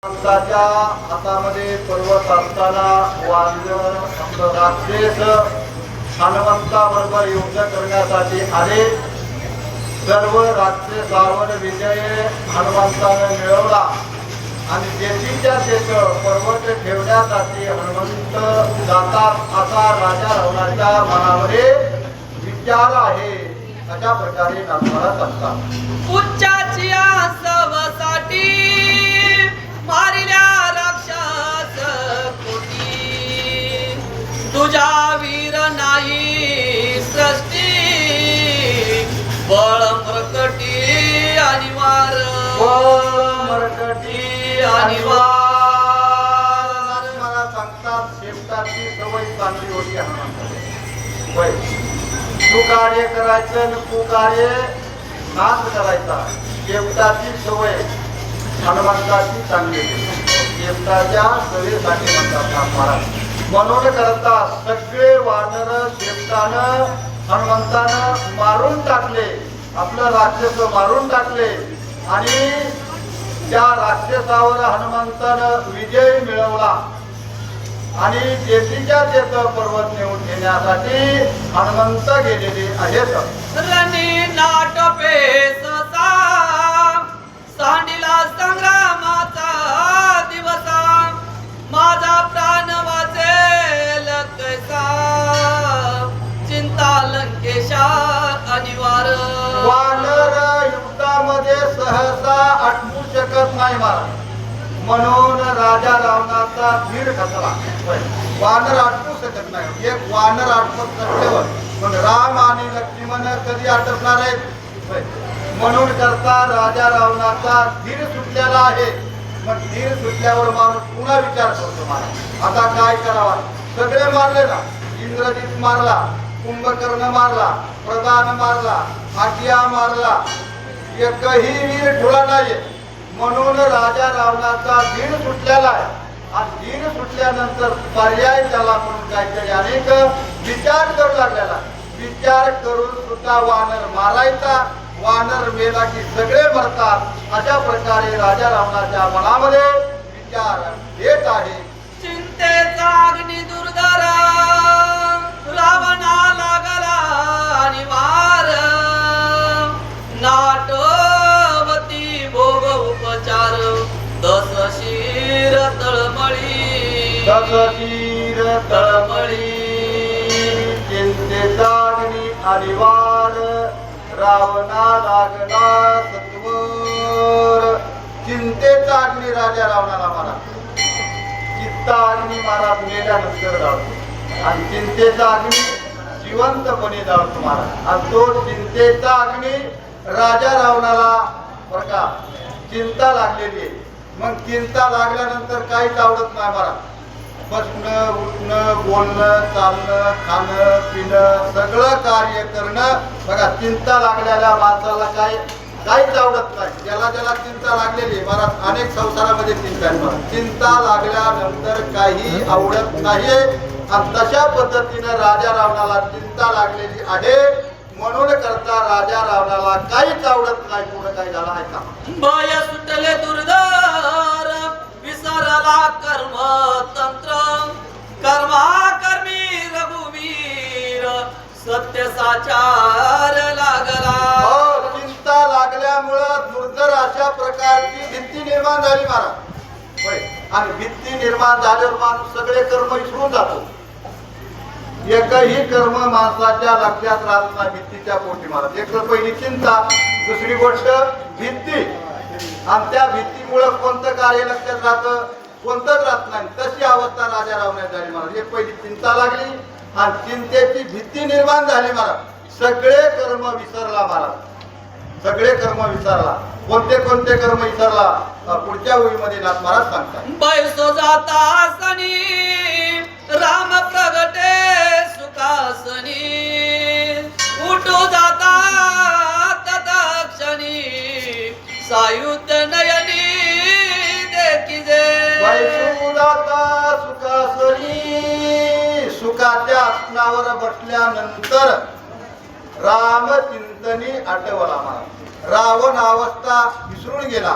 हनुमंताच्या हातामध्ये पर्वत असताना वानर राक्षस हनुमंताबरोबर युद्ध करण्यासाठी आले. सर्व राक्षसावर विजय हनुमंताने मिळवला आणि जेथीच्या तेथ पर्वत ठेवण्यासाठी हनुमंत जातात असा राजा रावणाच्या मनामध्ये विचार आहे. अशा प्रकारे नाथमाला सांगतात. उच्चाची आसवसाठी मारिल्या राक्षस कोटी, तुझा वीर नाही सृष्टी, बळ मरकटी आणि वार, मरकटी आणि वार. मला सांगतात शेपटाची सवय चांगली होती हनुमंताला. तू कार्य करायचं न तू कार्य नाश करायचा. शेपटाची सवय हनुमंताची चांगली होती. शेपटाच्या सवयीसाठी म्हणतात महाराज. म्हणून करता सगळे वानर शेपटानं हनुमंतानं मारून टाकले. आपलं राक्षस मारून टाकले आणि त्या राक्षसावर हनुमंतानं विजय मिळवला आणि जेथीच्या तेथ पर्वत नेऊन घेण्यासाठी हनुमंत गेलेले आहेत. रणी नाटपे ससा, सांडिला संग्रामाचा दिवसा, माझा प्राण वाचेल कैसा, चिंता लंकेशा अनिवार्य. वानर युद्धामध्ये सहसा अटकू शकत नाही महाराज. म्हणून राजा रावणाचा धीर खचला. वानर अटकू शकत नाही. एक वानर अटकत नसल्यावर पण राम आणि लक्ष्मण कधी अटकणार आहेत. म्हणून करता राजा रावणाचा धीर सुटलेला आहे. मग धीर सुटल्यावर माणूस पुन्हा विचार करतो मला आता काय करावा. सगळे मारले ना. इंद्रजित मारला, कुंभकर्ण मारला, प्रधान मारला, आज्ञा मारला, एकही वीर ठुला नाही. म्हणून राजा रावणाचा धीर सुटलेला आहे. आणि धीर सुटल्यानंतर पर्याय त्याला म्हणून काहीतरी अनेक विचार करू लागलेला. विचार करून सुद्धा वानर मारायचा. वानर मेला की सगळे मरतात. अशा प्रकारे राजा रावणाच्या मनामध्ये विचार येत आहे. चिंतेचा अग्नी दुर्धर रावणा लागला आणि वार, नाटवती भोग उपचार, दस शिर तळमळी, दस शिर तळमळी. चिंतेचा अग्नी आणि वार, रावणा लागला सत्वर. चिंतेचा अग्नी राजा रावणाला मारा. चित्ता अग्नी महाराज मेल्यानंतर जाळतो आणि चिंतेचा अग्नी जिवंतपणे जाळतो महाराज. आणि तो चिंतेचा अग्नी राजा रावणाला बरं का चिंता लागलेली आहे. मग चिंता लागल्यानंतर काहीच आवडत नाही महाराज. बसणं, उठणं, बोलणं, चालणं, खाणं, पिणं, सगळं कार्य करणं. बघा चिंता लागलेल्या माणसाला काहीच आवडत नाही. ज्याला ज्याला चिंता लागलेली महाराज अनेक संसारामध्ये चिंता आहे. चिंता लागल्यानंतर काही आवडत नाही. आणि तशा पद्धतीनं राजा रावणाला चिंता लागलेली आहे. म्हणून करता राजा रावणाला काहीच आवडत नाही. पुढे काय झालं आहे का. भय सुटले दुर्धर, विसरला कर्म तंत्र, कर्मा कर्मी रघुवीर, सत्य साचार लागला. चिंता लागल्यामुळं दुर्धर अशा प्रकारची भीती निर्माण झाली महाराज. होय. आणि भीती निर्माण झाल्यावर माणूस सगळे कर्म विसरून जातो. एकही कर्म माणसाच्या लक्षात राहत नाही भीतीच्या पोटी महाराज. एक पहिली चिंता, दुसरी गोष्ट भीती. आणि त्या भीतीमुळे कोणतं कार्य लक्षात राहतं, कोणतंच राहत नाही. तशी अवस्था राजा रावणाची झाली महाराज. एक पहिली चिंता लागली आणि चिंतेची भीती निर्माण झाली महाराज. सगळे कर्म विसरला महाराज. सगळे कर्म विसरला. कोणते कोणते कर्म विसरला पुढच्या ओळीमध्ये नाथ महाराज सांगतात. बैसो जाता आसनी, राम प्रगटे सुखासनी, उठो जाता तत्क्षणी, सायुध नयनी देखिजे. बैसो जाता सुखासनी. सुखाच्या आसनावर बसल्यानंतर राम चिंतनी आठवला महाराज. रावण अवस्था विसरून गेला.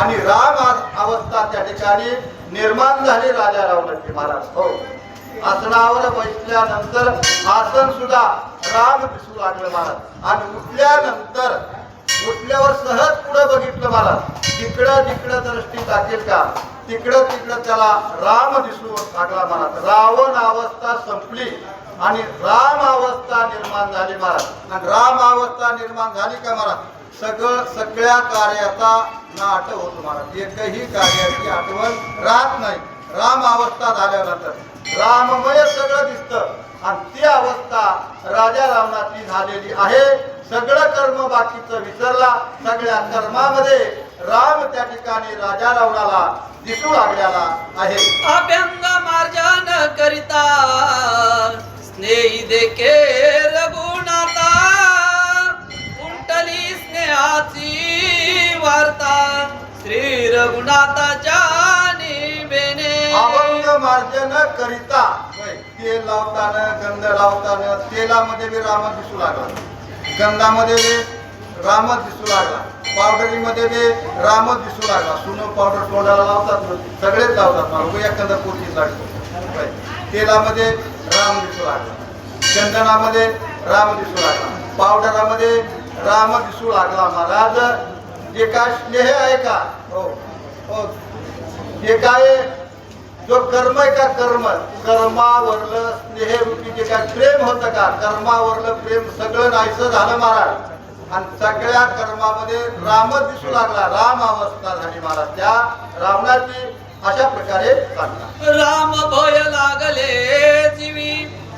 आणि राम अवस्था त्या ठिकाणी निर्माण झाली राजा रावणाची महाराज. हो, आसनावर बसल्यानंतर आसन सुद्धा राम दिसू लागलं महाराज. आणि उठल्यावर सहज पुढे बघितलं महाराज. जिकडं दृष्टी टाकेल का तिकडं त्याला राम दिसू लागला महाराज. रावण अवस्था संपली आणि राम अवस्था निर्माण झाली महाराज. आणि राम अवस्था निर्माण झाली का महाराज, सगळ्या कार्याचा नाट होतो महाराज. एकही कार्याची आठवण राहत नाही. राम अवस्था झाल्यानंतर राममय सगळं दिसतं. आणि ती अवस्था राजा रावणाची झालेली आहे. सगळं कर्म बाकीचं विसरला. सगळ्या कर्मामध्ये राम त्या ठिकाणी राजा रावणाला दिसू लागलेला आहे. अभ्यंग मार्जन करिता स्नेही देखे रघुनाथा, उंटली स्नेहाची वार्ता श्री रघुनाथाच्या निभेने. अभंग मार्जन करिता तेल लावताना गंध लावताना तेलामध्ये बी राम दिसू लागला, गंधामध्ये बी राम दिसू लागला, पावडरीमध्ये बी राम दिसू लागला. सुनो पावडर तोंडाला लावतात, सगळेच लावतात मला एखादा पोटी लागतो. तेलामध्ये राम दिसू लागला, चंदनामध्ये राम दिसू लागला, पावडरामध्ये राम दिसू लागला महाराज. जे काय स्नेह आहे का, हो हो, जे काय जो कर्म आहे का, कर्मावरलं स्नेहरूपी जे काय प्रेम होतं का, कर्मावरलं प्रेम सगळं नाहीसं झालं महाराज. आणि सगळ्या कर्मामध्ये राम दिसू लागला. राम अवस्था झाली महाराज. त्या रावणाची अशा प्रकारे सांगतात. राम भय लागले जीवी,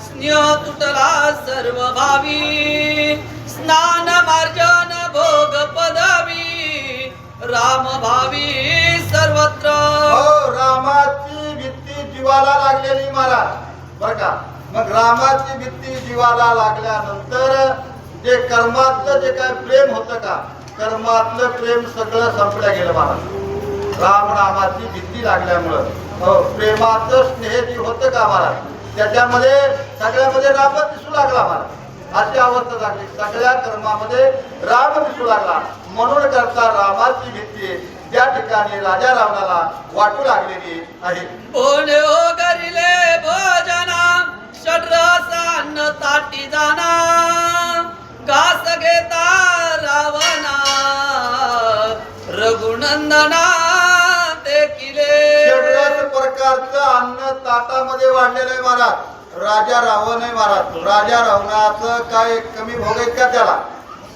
स्नेह तुटला सर्व भावी, स्नान मार्जन भोग पदवी, राम भावी सर्वत्र. हो, रामाची भीती जीवाला लागलेली महाराज बर का. मग रामाची भीती जीवाला लागल्यानंतर जे कर्मातलं जे काय प्रेम होतं का, कर्मातलं प्रेम सगळं संपलं गेलं महाराज. रामाची भीती लागल्यामुळं हो, प्रेमाचं स्नेह जे होतं का महाराज, त्याच्यामध्ये सगळ्यामध्ये राम दिसू लागला महाराज. अशी अवस्था झाली. सगळ्या कर्मामध्ये राम दिसू लागला. म्हणून करता रामाची भीती त्या ठिकाणी राजा रावणाला वाटू लागलेली आहे. बोले हो गरिले भोजना, षड्रसान्न ताटी जाना, घास घेता रावणा, रघुनंदना देखिले. षड्रस प्रकारचं अन्न ताटामध्ये वाढलेलं आहे महाराज. राजा रावण आहे महाराज. राजा रावणाचं काय कमी भोग आहेत का त्याला?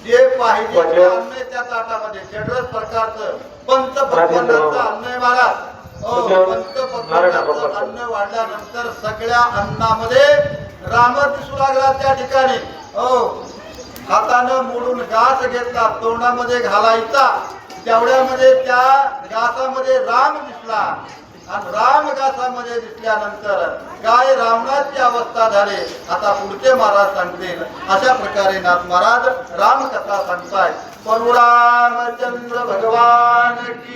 जे पाहिजे ते अन्न आहे त्या ताटामध्ये. षड्रस प्रकारचं पंचपक्वान्नाचं अन्न आहे महाराज. हो, पंचपक्वान्नाचं अन्न वाढल्यानंतर सगळ्या अन्नामध्ये राम दिसू लागला त्या ठिकाणी. हो, हातानं मोडून घास घेतला, तोंडामध्ये घालायचा, तेवढ्यामध्ये त्या घासामध्ये राम दिसला. आणि राम घासामध्ये दिसल्यानंतर काय रावणाची अवस्था झाली. आता पुढचे महाराज सांगतील. अशा प्रकारे नाथ महाराज रामकथा सांगताय. परशुरामचंद्र भगवान की